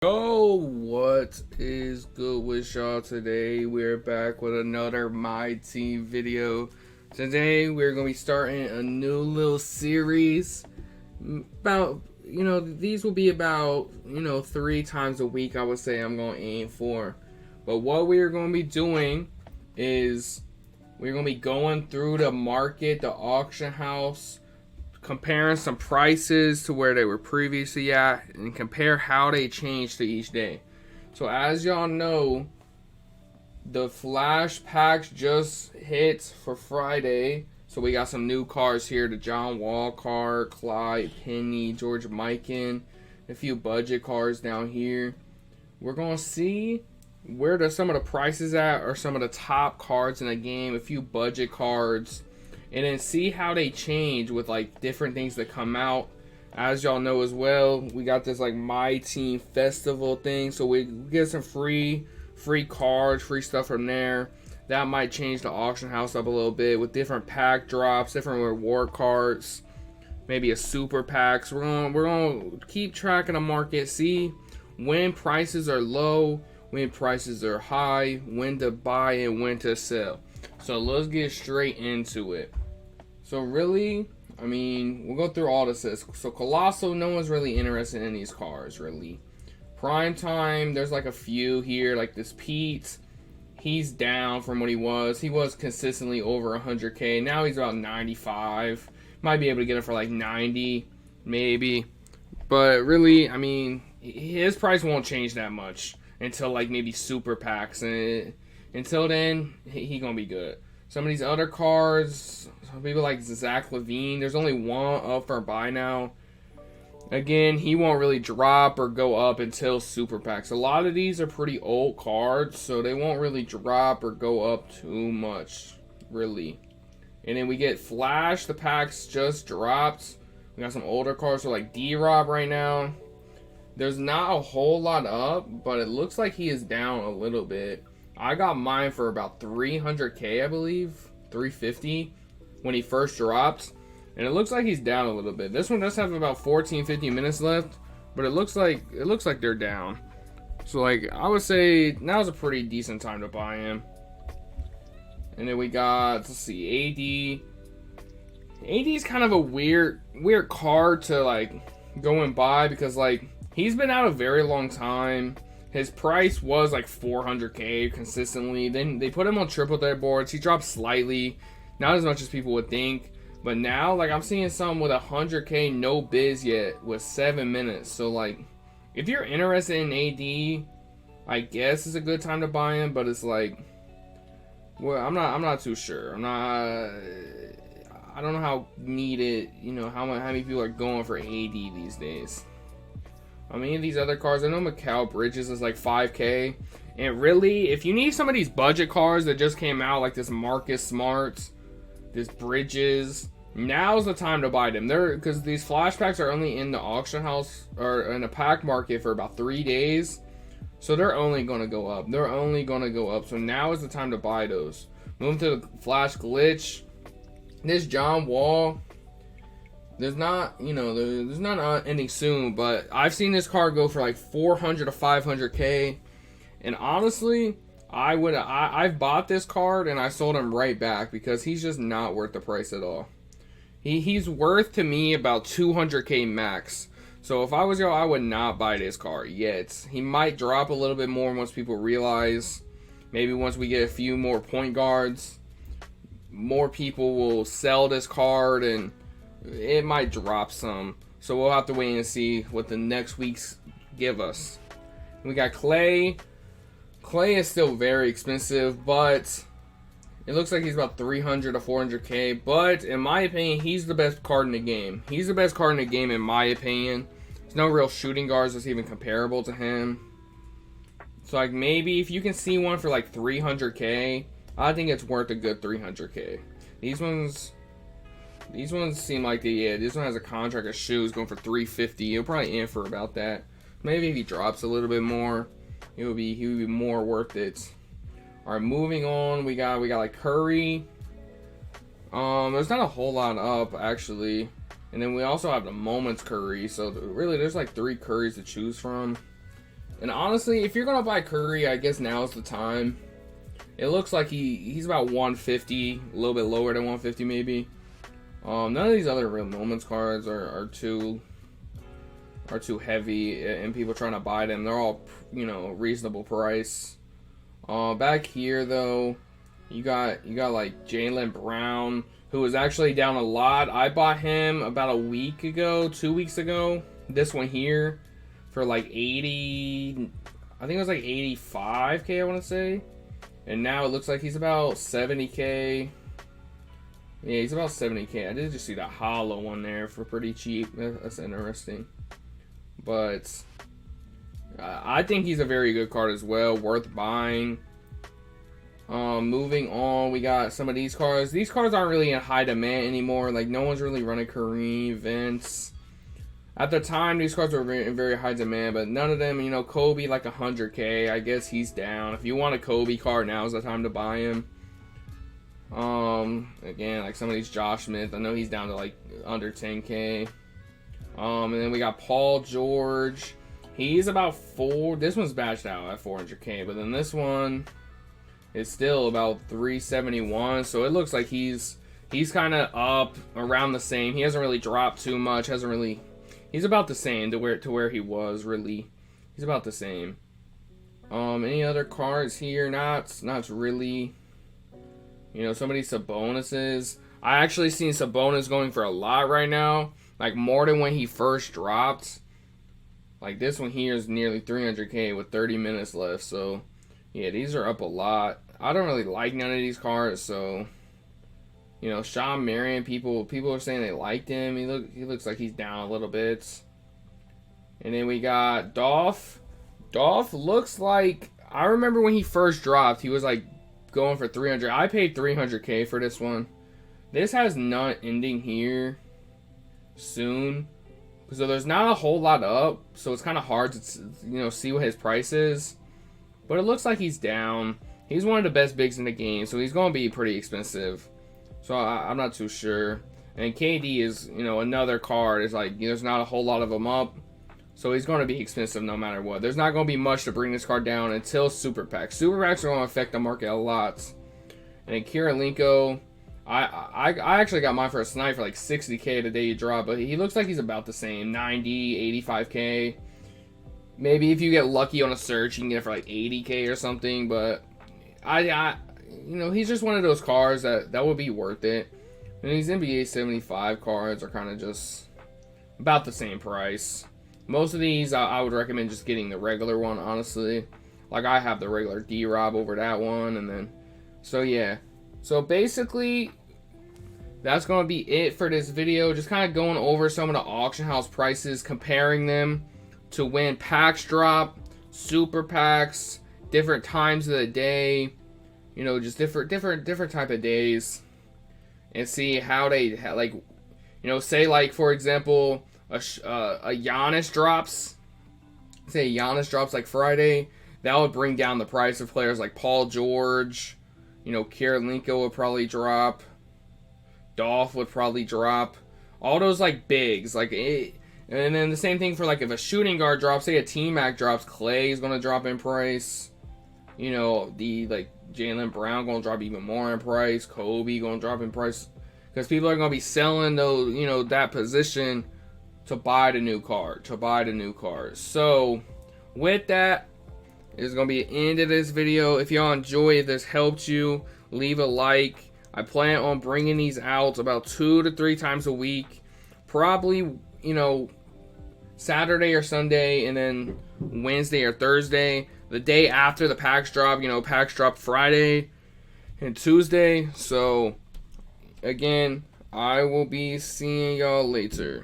Yo, what is good with y'all today? We're back with another My Team video. Today we're going to be starting a new little series about, these will be about, 3 times a week I would say I'm going to aim for. But what we're going to be doing is we're going to be going through the market, the auction house, comparing some prices to where they were previously at and compare how they changed to each day. So as y'all know, the flash packs just hit for Friday. So we got some new cards here. The John Wall card, Clyde Penny, George Mikan, a few budget cards down here. We're going to see where some of the prices at or some of the top cards in the game, a few budget cards, and then see how they change with like different things that come out. As y'all know as well, we got this like My Team Festival thing, so we get some free cards, free stuff from there. That might change the auction house up a little bit with different pack drops, different reward cards, maybe a super packs. We're gonna keep tracking the market, see when prices are low, when prices are high, when to buy and when to sell. So let's get straight into it. So really, we'll go through all this. So Colossal, no one's really interested in these cars, really. Prime Time, there's like a few here, like this Pete. He's down from what he was. He was consistently over 100K. Now he's about 95. Might be able to get it for like 90, maybe. But really, his price won't change that much until like maybe super packs. And until then, he gonna be good. Some of these other cards, some people like Zach LaVine, there's only one up for buy now. Again, he won't really drop or go up until super packs. A lot of these are pretty old cards, so they won't really drop or go up too much, really. And then we get Flash, the packs just dropped. We got some older cards, so like D-Rob right now. There's not a whole lot up, but it looks like he is down a little bit. I got mine for about 300K, I believe, 350 when he first dropped, and it looks like he's down a little bit. This one does have about 14-15 minutes left, but it looks like they're down. So like I would say now's a pretty decent time to buy him. And then we got, let's see, AD. AD is kind of a weird card to like go and buy because like he's been out a very long time. His price was like 400K consistently. Then they put him on triple threat boards. He dropped slightly, not as much as people would think. But now, like I'm seeing some with 100K no biz yet with 7 minutes. So like, if you're interested in AD, I guess it's a good time to buy him. But it's like, well, I'm not too sure. I don't know how needed, how many people are going for AD these days. Any of these other cards, I know Mikal Bridges is like 5K. And really, if you need some of these budget cards that just came out, like this Marcus Smart, this Bridges, now's the time to buy them. Because these flashbacks are only in the auction house or in the pack market for about 3 days. So they're only going to go up. So now is the time to buy those. Moving to the Flash Glitch. This John Wall. There's not ending soon, but I've seen this card go for like 400 to 500K, and honestly, I've bought this card and I sold him right back because he's just not worth the price at all. He's worth to me about 200K max. So if I was y'all, I would not buy this card yet. He might drop a little bit more once people realize. Maybe once we get a few more point guards, more people will sell this card and it might drop some. So we'll have to wait and see what the next weeks give us. We got Clay. Clay is still very expensive, but it looks like he's about 300 to 400K. But in my opinion, he's the best card in the game. He's the best card in the game in my opinion. There's no real shooting guards that's even comparable to him. So like maybe if you can see one for like 300K, I think it's worth a good 300K. These ones seem like this one has a contract of shoes going for 350. He'll probably in for about that. Maybe if he drops a little bit more, he would be more worth it. All right, moving on. We got like Curry. There's not a whole lot up actually, and then we also have the Moments Curry. So really, there's like 3 Currys to choose from. And honestly, if you're gonna buy Curry, I guess now's the time. It looks like he's about 150, a little bit lower than 150 maybe. None of these other Real Moments cards are too heavy, and people trying to buy them. They're all, you know, reasonable price. Back here though, you got like Jalen Brown, who is actually down a lot. I bought him about a week ago, 2 weeks ago. This one here for like 80, I think it was like 85K, I want to say. And now it looks like he's about 70K. Yeah, he's about 70K. I did just see that hollow one there for pretty cheap. That's interesting. But I think he's a very good card as well, worth buying. Moving on, we got some of these cards. These cards aren't really in high demand anymore. Like, no one's really running Kareem, Vince. At the time, these cards were in very high demand, but none of them, you know, Kobe like 100K. I guess he's down. If you want a Kobe card, now's the time to buy him. Again, like some of these Josh Smith, I know he's down to like under 10K. And then we got Paul George. He's about this one's batched out at 400K, but then this one is still about 371. So it looks like he's kind of up around the same. He hasn't really dropped too much. He's about the same to where he was, really. He's about the same. Any other cards here? Not really. You know, some of these Sabonis's. I actually seen Sabonis going for a lot right now. Like, more than when he first dropped. Like, this one here is nearly 300K with 30 minutes left. So, yeah, these are up a lot. I don't really like none of these cards, so... You know, Sean Marion, people are saying they liked him. He looks like he's down a little bit. And then we got Dolph. Dolph looks like, I remember when he first dropped, he was like going for 300. I paid 300K for this one. This has none ending here soon. So there's not a whole lot up, so it's kind of hard to, you know, see what his price is. But it looks like he's down. He's one of the best bigs in the game, so he's going to be pretty expensive. So I'm not too sure. And KD is, you know, another card. It's like, there's not a whole lot of them up. So he's going to be expensive no matter what. There's not going to be much to bring this card down until Super Packs. Super Packs are going to affect the market a lot. And then Kirilenko, I actually got mine for a snipe for like 60K the day you drop. But he looks like he's about the same. 90, 85K. Maybe if you get lucky on a search, you can get it for like 80K or something. But you know, he's just one of those cards that would be worth it. And these NBA 75 cards are kind of just about the same price. Most of these, I would recommend just getting the regular one, honestly. Like, I have the regular D-Rob over that one, and then... So, yeah. So, basically, that's going to be it for this video. Just kind of going over some of the auction house prices, comparing them to when packs drop, super packs, different times of the day... You know, just different type of days, and see how they like, you know, say like for example, a Giannis drops. Say Giannis drops like Friday, that would bring down the price of players like Paul George. You know, Kirilenko would probably drop. Dolph would probably drop. All those like bigs, like it. And then the same thing for like if a shooting guard drops, say a T-Mac drops, Clay is gonna drop in price. You know, the like. Jalen Brown gonna drop even more in price. Kobe gonna drop in price because people are gonna be selling those, you know, that position to buy the new card. So with that, it's gonna be the end of this video. If y'all enjoyed, if this helped you, leave a like. I plan on bringing these out about 2 to 3 times a week. Probably, you know, Saturday or Sunday, and then Wednesday or Thursday. The day after the packs drop, you know, packs drop Friday and Tuesday. So, again, I will be seeing y'all later.